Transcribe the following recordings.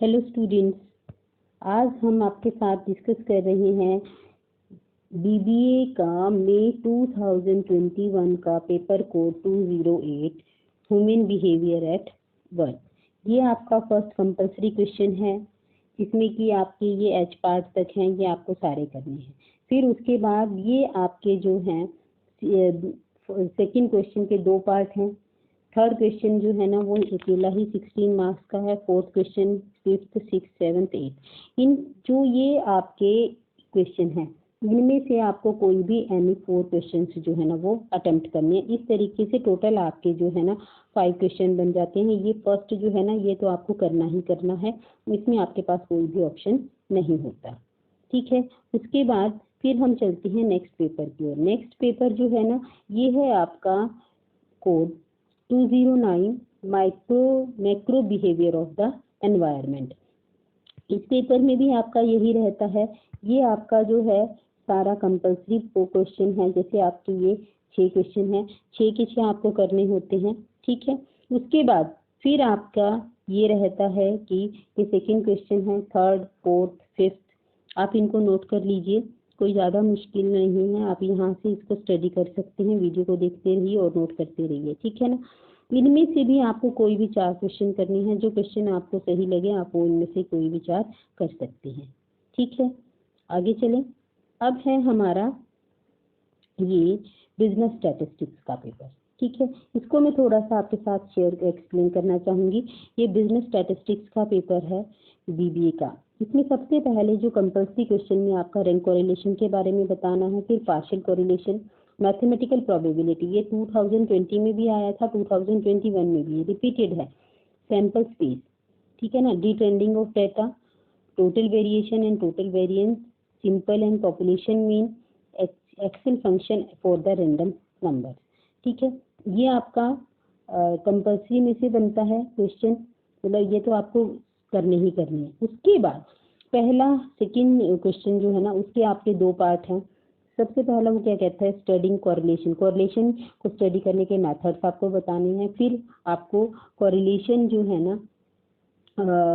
Hello students, आज हम आपके साथ डिस्कस कर रहे हैं बीबीए का मई 2021 का paper code 208 human behaviour at work. ये आपका फर्स्ट कंपलसरी क्वेश्चन है, जिसमें कि आपके ये एच पार्ट तक हैं, ये आपको सारे करने हैं। फिर उसके बाद ये आपके जो हैं सेकंड क्वेश्चन के दो पार्ट हैं। थर्ड क्वेश्चन जो है ना वो अकेला ही 16 मार्क्स का है। Fourth question, fifth, six, seventh, eight, इन जो ये आपके क्वेश्चन हैं इनमें से आपको कोई भी एनी 4 क्वेश्चन जो है ना वो अटेम्प्ट करने हैं। इस तरीके से टोटल आपके जो है ना 5 क्वेश्चन बन जाते हैं। ये फर्स्ट जो है ना ये तो आपको करना ही करना है, इसमें आपके पास कोई भी ऑप्शन नहीं होता, ठीक है। उसके बाद फिर हम चलते हैं नेक्स्ट पेपर की ओर। नेक्स्ट पेपर जो है ना ये है आपका code 209 macro behaviour of the environment. इस पेपर में भी आपका यही रहता है। ये आपका जो है सारा कंपलसरी क्वेश्चन है। जैसे आपके ये 6 क्वेश्चन हैं, 6 के 6 आपको करने होते हैं, ठीक है। उसके बाद फिर आपका ये रहता है कि ये सेकंड क्वेश्चन है, थर्ड, फोर्थ, फिफ्थ, आप इनको नोट कर लीजिए। कोई ज़्यादा मुश्किल नहीं है, आप यहाँ से इसको स्टडी कर सकते हैं। वीडियो को देखते रहिए और नोट करते रहिए, ठीक है ना। इनमें से भी आपको कोई भी 4 क्वेश्चन करने हैं। जो क्वेश्चन आपको सही लगे आप वो इनमें से कोई भी 4 कर सकते हैं, ठीक है। आगे चलें। अब है हमारा ये बिजनेस स्टैटिस्टिक्स का पेपर, ठीक है। इसको मैं थोड़ा सा आपके साथ शेयर एक्सप्लेन करना चाहूँगी। ये बिजनेस स्टैटिस्टिक्स का पेपर है बीबीए का। इसमें सबसे पहले जो कंपल्सरी क्वेश्चन में आपका रैंक कोरिलेशन के बारे में बताना है, फिर पार्शियल कोरिलेशन, मैथमेटिकल प्रोबेबिलिटी, ये 2020 में भी आया था, 2021 में भी रिपीटेड है, सैंपल स्पेस, ठीक है ना, detrending of data, total variation and total variance, simple and population mean, excel function for the random number, ठीक है। ये आपका कंपल्सरी में से बनता है क्वेश्चन, मतलब ये तो आपको करने ही करने हैं। उसके बाद पहला सेकंड क्वेश्चन जो है ना उसके आपके 2 पार्ट हैं। सबसे पहला वो क्या कहता है, स्टडिंग कोरिलेशन। कोरिलेशन को स्टडी करने के मेथड्स आपको बताने हैं। फिर आपको कोरिलेशन जो है ना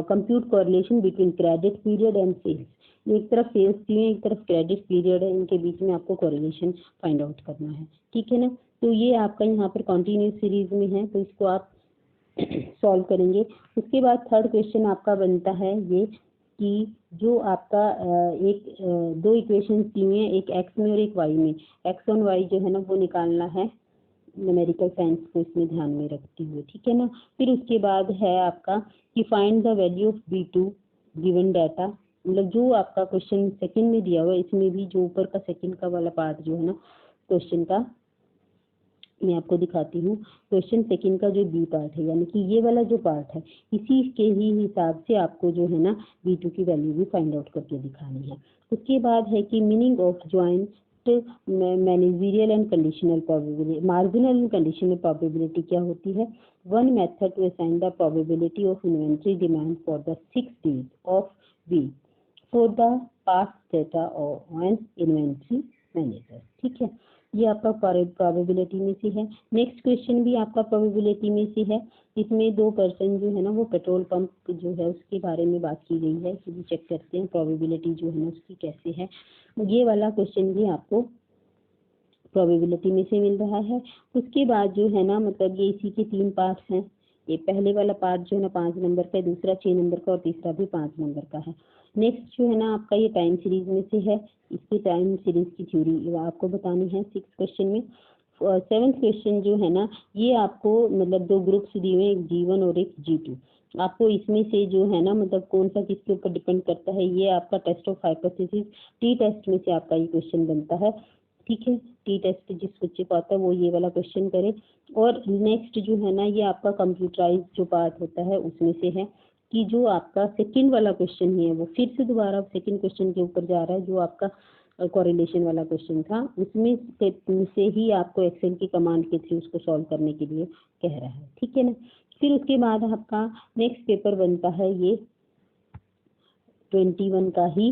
compute correlation between credit period and sales, एक तरफ सेल्स दिए एक तरफ क्रेडिट पीरियड है, इनके बीच में आपको कोरिलेशन फाइंड आउट करना है, ठीक है ना। तो ये आपका यहाँ पर कंटिन्यूस सीरीज में है, तो इसको आप सॉल्व करेंगे। उसके बाद थर्ड क्वेश्चन आपका बनता है ये कि जो आपका दो इक्वेशंस दी हुई हैं, एक एक्स में और एक वाई में, एक्स और वाई जो है ना वो निकालना है न्यूमेरिकल साइंस को इसमें ध्यान में रखते हुए, ठीक है ना। फिर उसके बाद है आपका कि find the value of B2 given data, मतलब जो आपका क्वेश्चन सेकंड में दिया हुआ है इसमें भी जो ऊपर का सेकंड का वाला पार्ट जो है ना क्वेश्चन का मैं आपको दिखाती हूँ। क्वेश्चन सेकंड का जो बी पार्ट है, यानी कि ये वाला जो पार्ट है, इसी के ही हिसाब से आपको जो है ना B2 की वैल्यू भी फाइंड आउट करके दिखानी है। उसके बाद है कि meaning of joint managerial and conditional probability, marginal and conditional probability क्या होती है। One method to assign the probability of inventory demand for the 6 days of week for the past data of an inventory manager, ठीक है। ये आपका probability में से है। नेक्स्ट क्वेश्चन भी आपका प्रोबेबिलिटी में से है। इसमें 2 पर्सन जो है ना वो पेट्रोल पंप जो है उसके बारे में बात की गई है, इसलिए चेक करते हैं प्रोबेबिलिटी जो है ना उसकी कैसे है। ये वाला क्वेश्चन भी आपको प्रोबेबिलिटी में से मिल रहा है। उसके बाद जो है ना मतलब ये इसी के 3 पार्ट्स हैं। ये पहले वाला पार्ट जो है ना 5 नंबर का, दूसरा 6 नंबर का और तीसरा भी 5 नंबर का है। नेक्स्ट जो है ना आपका ये टाइम सीरीज में से है। इसकी टाइम सीरीज की थ्योरी आपको बतानी है 6 क्वेश्चन में। 7th क्वेश्चन जो है ना ये आपको मतलब 2 ग्रुप्स दिए हुए, एक G1 और एक G2। आपको इसमें से जो है ना मतलब कौन सा किसके ऊपर डिपेंड करता है, ये आपका test of hypothesis t test में से आपका ये क्वेश्चन बनता है, ठीक है। टी टेस्ट जिस बच्चे को आता है वो ये वाला क्वेश्चन करे। और नेक्स्ट जो है ना ये आपका कंप्यूटराइज जो पार्ट होता है उसमें से है कि जो आपका सेकंड वाला क्वेश्चन है वो फिर से दोबारा सेकंड क्वेश्चन के ऊपर जा रहा है, जो आपका कोरिलेशन वाला क्वेश्चन था उसमें से ही आपको एक्सेल की कमांड के थ्रू उसको सॉल्व करने के लिए कह रहा है, ठीक है ना। फिर उसके बाद आपका नेक्स्ट पेपर बनता है ये 21 का ही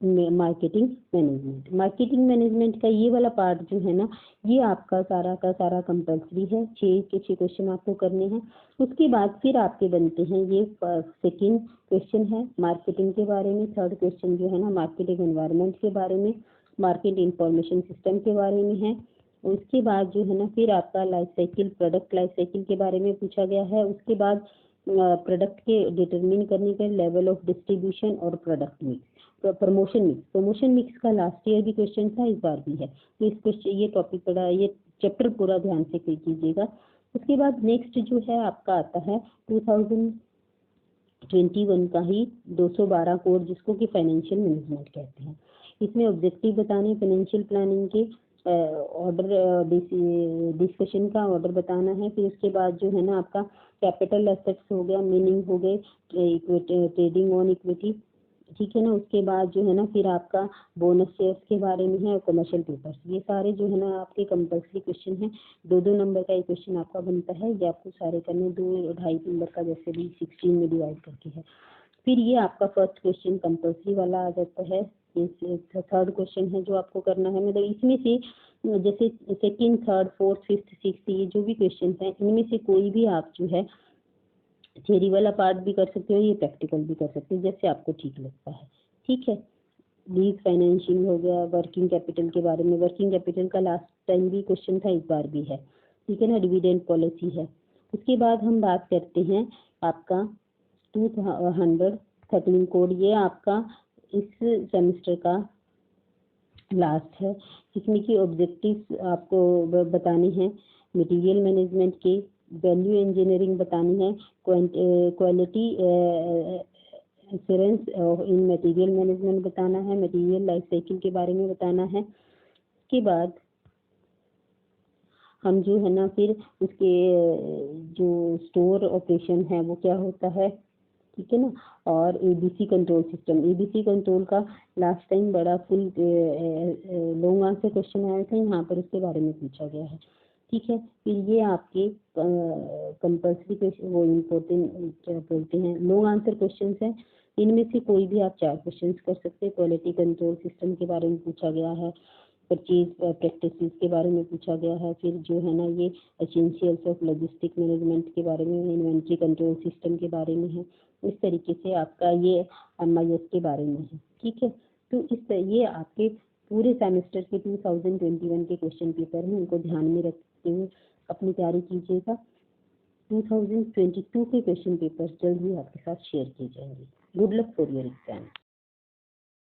मार्केटिंग मैनेजमेंट। मार्केटिंग मैनेजमेंट का ये वाला पार्ट जो है ना, ये आपका सारा का सारा कंपल्सरी है, 6 के 6 क्वेश्चन आपको करने हैं। उसके बाद फिर आपके बनते हैं, ये सेकंड क्वेश्चन है मार्केटिंग के बारे में, थर्ड क्वेश्चन जो है ना मार्केटिंग एनवायरनमेंट के बारे में, मार्केट इंफॉर्मेशन सिस्टम के बारे में है। उसके बाद जो है ना फिर आपका life cycle, product life cycle के बारे में पूछा गया है। उसके बाद प्रोडक्ट के डिटरमिन करने के लेवल ऑफ डिस्ट्रीब्यूशन और प्रोडक्ट मिक्स, प्रमोशन मिक्स का लास्ट ईयर भी क्वेश्चन था, इस बार भी है। तो इस क्वेश्चन ये टॉपिक पढ़ा, ये चैप्टर पूरा ध्यान से कीजिएगा। उसके बाद नेक्स्ट जो है आपका आता है 2021 का ही 212 कोड, जिसको कि फाइनेंशियल मैनेजमेंट कहते हैं। इसमें ऑब्जेक्टिव बताने, फाइनेंशियल प्लानिंग के ऑर्डर डिस्कशन का ऑर्डर बताना है। फिर उसके बाद जो है ना आपका कैपिटल एसेट्स हो गया, मीनिंग हो गए, ट्रेडिंग ऑन इक्विटी, ठीक है ना। उसके बाद जो है ना फिर आपका बोनस शेयर्स के बारे में है और कमर्शियल पेपर्स। ये सारे जो है ना आपके कंपल्सरी क्वेश्चन हैं। 2-2 नंबर का एक क्वेश्चन आपका बनता है, ये आपको सारे करने, 2-2.5 नंबर का जैसे भी 16 में डिवाइड करके है। फिर ये आपका फर्स्ट क्वेश्चन कंपल्सरी वाला आ जाता है। ये थर्ड क्वेश्चन है जो आपको करना है, मतलब इसमें से जैसे second, third, fourth, fifth, sixth, ये जो भी क्वेश्चन है इनमें से कोई भी आप जो है थ्योरी वाला पार्ट भी कर सकते हो, ये प्रैक्टिकल भी कर सकते हो, जैसे आपको ठीक लगता है, ठीक है। लीज फाइनेंशिंग हो गया, वर्किंग कैपिटल के बारे में, वर्किंग कैपिटल का लास्ट टाइम भी क्वेश्चन था, इस बार भी है, ठीक है ना। डिविडेंड पॉलिसी है। उसके बाद हम बात करते हैं आपका 213 कोड, ये आपका इस सेमेस्टर का लास्ट है, जिसमें कि ऑब्जेक्टिव्स आपको बताने हैं, मटेरियल मैनेजमेंट के, वैल्यू इंजीनियरिंग बतानी है, क्वालिटी एश्योरेंस इन मटेरियल मैनेजमेंट बताना है, मटेरियल लाइफ साइकिल के बारे में बताना है। उसके बाद हम जो है ना फिर उसके जो स्टोर ऑपरेशन है वो क्या होता है, ठीक है ना। और ABC control system, ABC control का लास्ट टाइम बड़ा फुल लॉन्ग आंसर क्वेश्चन आया था, यहाँ पर उसके बारे में पूछा गया है, ठीक है। फिर ये आपके कंपल्सरी क्वेश्चन, वो इम्पोर्टेंट क्या बोलते हैं, लॉन्ग आंसर क्वेश्चन हैं। इनमें से कोई भी आप 4 क्वेश्चन कर सकते हैं। क्वालिटी कंट्रोल सिस्टम के बारे में पूछा गया है, परचेज प्रैक्टिसेस के बारे में पूछा गया है। फिर जो है ना ये एसेंशियल्स ऑफ लॉजिस्टिक मैनेजमेंट के बारे में, इन्वेंट्री कंट्रोल सिस्टम के बारे में है। इस तरीके से आपका ये MIS के बारे में है, ठीक है। तो ये आपके पूरे सेमेस्टर के 2021 के क्वेश्चन पेपर हैं, उनको ध्यान में रखते हुए अपनी तैयारी कीजिएगा। 2022 के क्वेश्चन पेपर जल्द ही आपके साथ शेयर किए जाएंगे। Good luck for your exam.